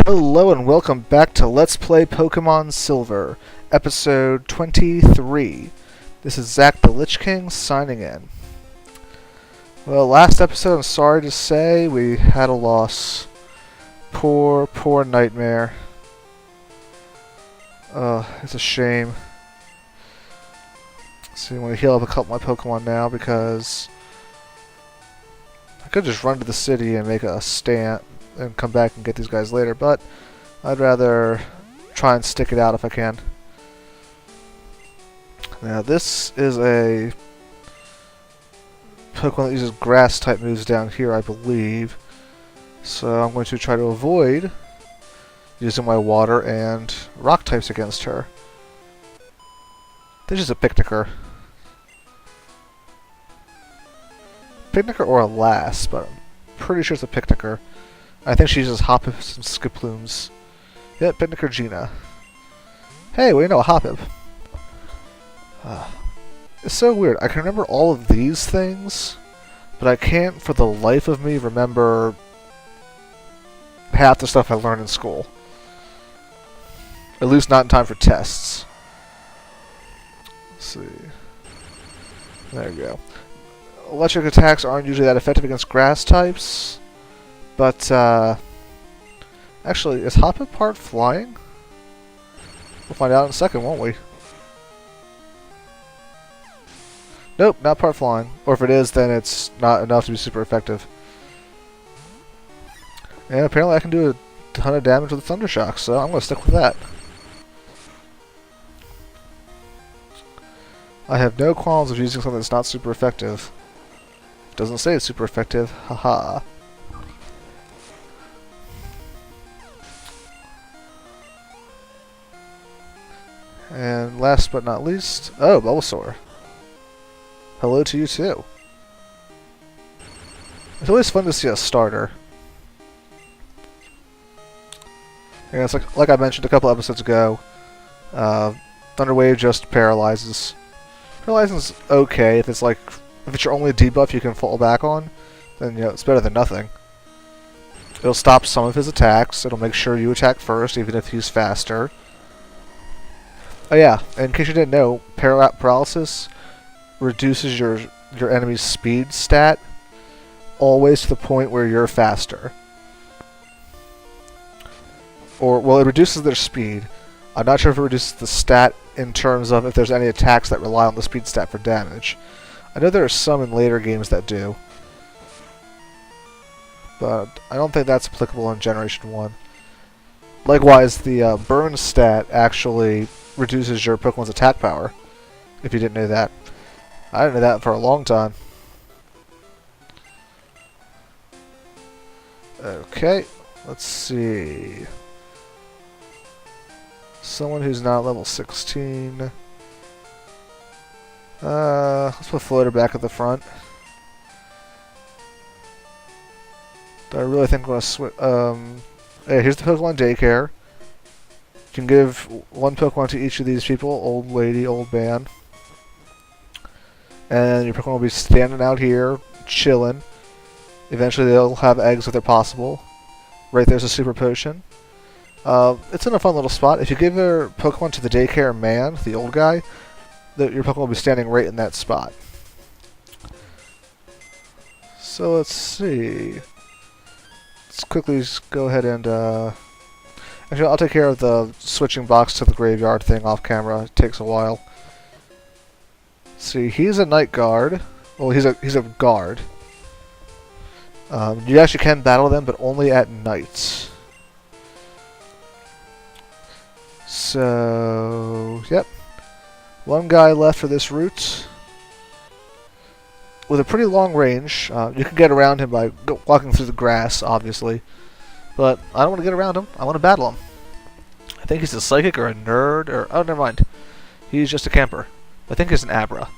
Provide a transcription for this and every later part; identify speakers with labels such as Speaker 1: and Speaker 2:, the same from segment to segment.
Speaker 1: Hello and welcome back to Let's Play Pokemon Silver, episode 23. This is Zach the Lich King signing in. Well, last episode, I'm sorry to say, we had a loss. Poor Nightmare. It's a shame. So I'm going to heal up a couple of my Pokemon now because I could just run to the city and make a stand and come back and get these guys later, but I'd rather try and stick it out if I can. Now this is a Pokemon that uses grass type moves down here, I believe. So I'm going to try to avoid using my water and rock types against her. This is a Picnicker. Picnicker or a Lass, but I'm pretty sure it's a Picnicker. I think she uses Hoppips and Skiploons. Yep, Picnicker Gina. Hey, we know a Hoppip. It's so weird. I can remember all of these things, but I can't for the life of me remember half the stuff I learned in school. At least not in time for tests. Let's see. There we go. Electric attacks aren't usually that effective against grass types. But, actually, is Hoppip part flying? We'll find out in a second, won't we? Nope, not part flying. Or if it is, then it's not enough to be super effective. And apparently I can do a ton of damage with Thunder Shock, so I'm going to stick with that. I have no qualms of using something that's not super effective. It doesn't say it's super effective, haha. And last but not least, oh, Bulbasaur. Hello to you too. It's always fun to see a starter. Yeah, it's like I mentioned a couple episodes ago, Thunder Wave just paralyzes. Paralyzing's okay if it's your only debuff you can fall back on, then it's better than nothing. It'll stop some of his attacks. It'll make sure you attack first, even if he's faster. Oh yeah, in case you didn't know, paralysis reduces your enemy's speed stat always to the point where you're faster. Or, well, it reduces their speed. I'm not sure if it reduces the stat in terms of if there's any attacks that rely on the speed stat for damage. I know there are some in later games that do. But I don't think that's applicable in Generation 1. Likewise, the burn stat actually reduces your Pokemon's attack power, if you didn't know that. I didn't know that for a long time. Okay, let's see. Someone who's not level 16. Let's put Floater back at the front. Do I really think I'm going to switch? Hey, here's the Pokemon Daycare. You can give one Pokemon to each of these people, old lady, old man. And your Pokemon will be standing out here, chilling. Eventually they'll have eggs if they're possible. Right there's a Super Potion. It's in a fun little spot. If you give your Pokemon to the Daycare man, the old guy, your Pokemon will be standing right in that spot. So let's see. Let's quickly just go ahead and actually, I'll take care of the switching box to the graveyard thing off camera. It takes a while. See, he's a night guard. Well, he's a guard. You actually can battle them, but only at night. So, yep. One guy left for this route. With a pretty long range. You can get around him by walking through the grass, obviously. But I don't want to get around him. I want to battle him. I think he's a psychic or a nerd or... Oh, never mind. He's just a camper. I think he's an Abra.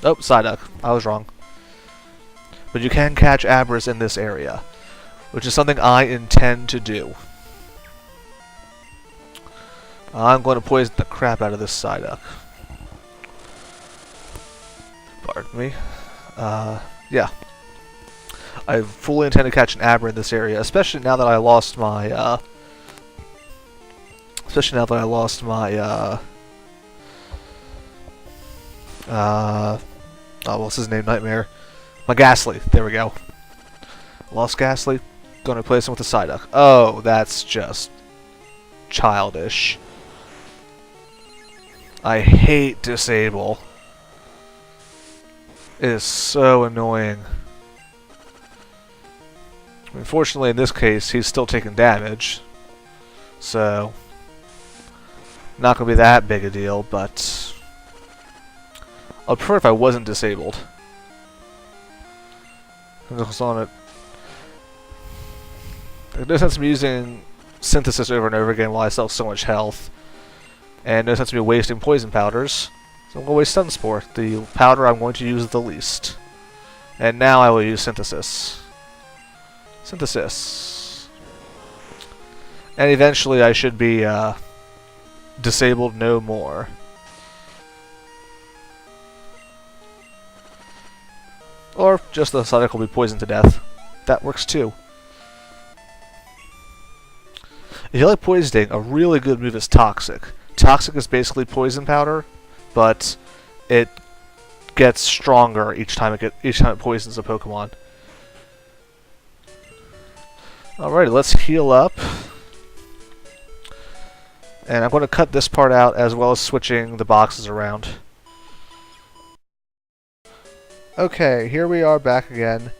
Speaker 1: Oh, Psyduck. I was wrong. But you can catch Abras in this area, which is something I intend to do. I'm going to poison the crap out of this Psyduck. Pardon me. Yeah. I fully intend to catch an Abra in this area, especially now that I lost my Especially now that I lost my, what's his name? Nightmare. My Ghastly. There we go. Lost Ghastly. Gonna replace him with a Psyduck. Oh, that's just childish. I hate Disable. It is so annoying. Unfortunately, in this case, he's still taking damage. So, not gonna be that big a deal, but I'd prefer if I wasn't disabled. Focus on it. There's no sense in me using Synthesis over and over again while I still have so much health. And no sense in me wasting poison powders. So I'm going to waste Stun Spore, the powder I'm going to use the least. And now I will use Synthesis. Synthesis. And eventually I should be disabled no more. Or just the Psyduck will be poisoned to death. That works too. If you like poisoning, a really good move is Toxic. Toxic is basically poison powder, but it gets stronger each time it poisons a Pokemon. Alrighty, let's heal up. And I'm going to cut this part out as well as switching the boxes around. Okay, here we are back again.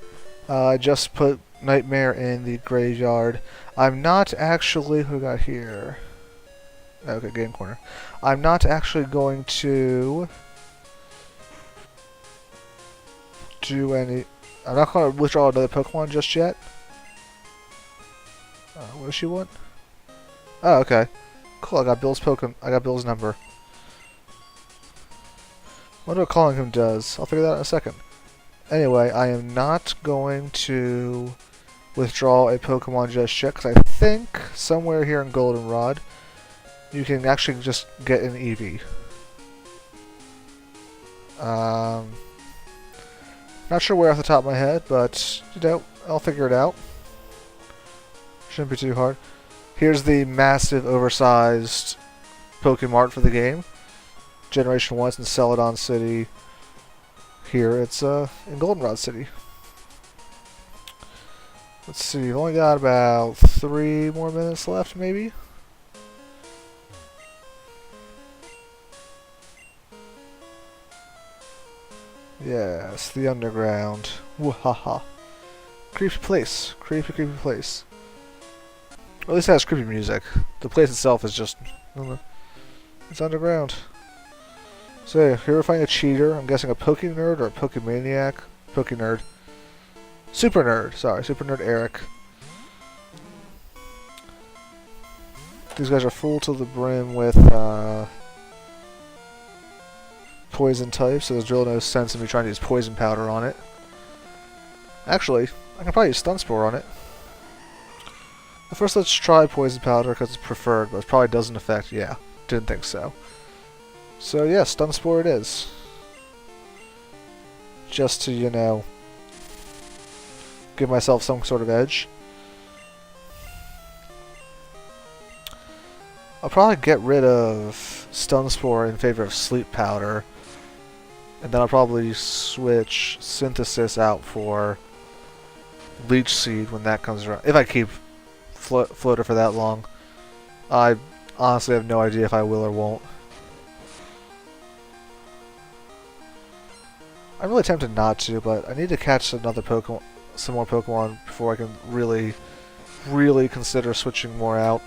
Speaker 1: I just put Nightmare in the graveyard. I'm not actually... Who got here? Okay, game corner. I'm not actually going to do any... I'm not going to withdraw another Pokemon just yet. What does she want? Oh, okay. Cool, I got Bill's number. Wonder what calling him does. I'll figure that out in a second. Anyway, I am not going to withdraw a Pokemon just yet, because I think somewhere here in Goldenrod you can actually just get an Eevee. Not sure where off the top of my head, but you know, I'll figure it out. Shouldn't be too hard. Here's the massive, oversized Pokemart for the game. Generation 1 in Celadon City. Here it's in Goldenrod City. Let's see, we've only got about 3 more minutes left, maybe? Yes, the underground. Wahaha. Creepy place. Creepy, creepy place. Well, at least it has creepy music. The place itself is just... it's underground. So, here we're finding a cheater. I'm guessing a Poke-Nerd or a Pokemaniac. Poke-Nerd. Super Nerd. Sorry, Super Nerd Eric. These guys are full to the brim with poison types, so there's really no sense in me trying to use poison powder on it. Actually, I can probably use Stun Spore on it. But first, let's try poison powder because it's preferred, but it probably doesn't affect. Yeah, didn't think so. So yeah, Stun Spore it is. Just to, you know, give myself some sort of edge. I'll probably get rid of Stun Spore in favor of Sleep Powder. And then I'll probably switch Synthesis out for Leech Seed when that comes around. If I keep Floater for that long. I honestly have no idea if I will or won't. I'm really tempted not to, but I need to catch another Pokemon, some more Pokemon before I can really consider switching more out.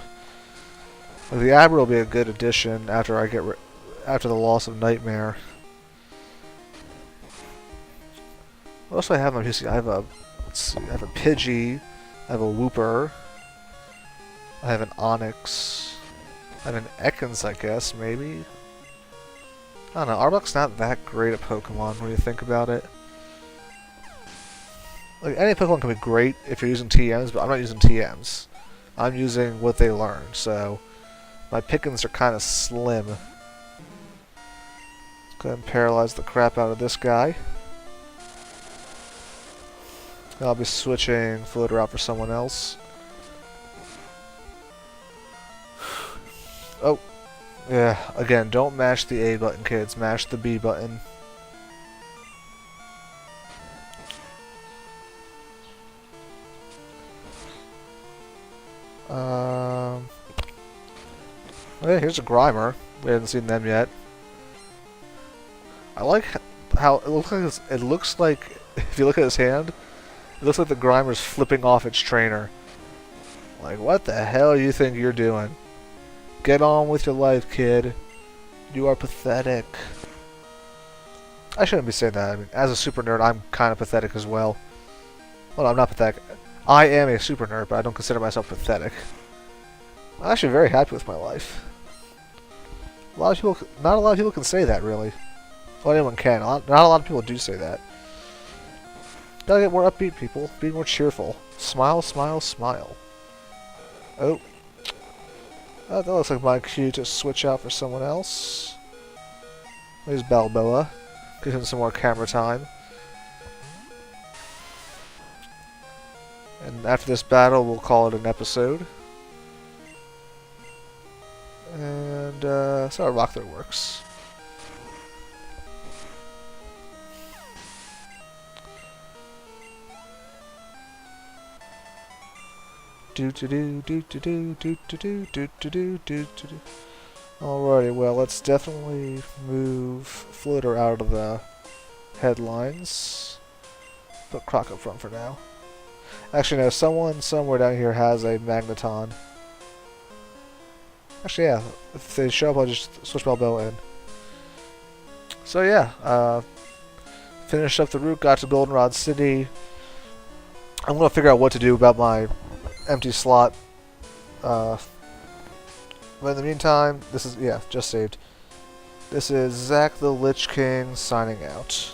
Speaker 1: Like the Abra will be a good addition after I get after the loss of Nightmare. What else do I have on my PC? I have a I have a Pidgey, I have a Wooper, I have an Onix, I have an Ekans, I guess maybe. I don't know, Arbok's not that great at Pokemon when you think about it. Like, any Pokemon can be great if you're using TMs, but I'm not using TMs. I'm using what they learn, so my pickings are kind of slim. Let's go ahead and paralyze the crap out of this guy. I'll be switching Floater out for someone else. Oh, yeah. Again, don't mash the A button, kids. Mash the B button. Yeah, here's a Grimer. We haven't seen them yet. I like how it looks like. It looks like if you look at his hand, it looks like the Grimer's flipping off its trainer. Like, what the hell do you think you're doing? Get on with your life, kid. You are pathetic. I shouldn't be saying that. I mean, as a super nerd, I'm kind of pathetic as well. Well, I'm not pathetic. I am a super nerd, but I don't consider myself pathetic. I'm actually very happy with my life. Not a lot of people can say that, really. Well, anyone can. Not a lot of people do say that. Gotta get more upbeat, people. Be more cheerful. Smile, smile, smile. Oh. That looks like my cue to switch out for someone else. There's Balboa. Give him some more camera time. And after this battle, we'll call it an episode. And, so our rock there works. Alrighty, well, let's definitely move Flitter out of the headlines. Put Croc up front for now. Actually, no, someone somewhere down here has a Magneton. Actually, yeah, if they show up, I'll just switch Balboa in. So, yeah, finished up the route, got to Goldenrod City. I'm going to figure out what to do about my empty slot. But in the meantime, this is, yeah, just saved. This is Zach the Lich King signing out.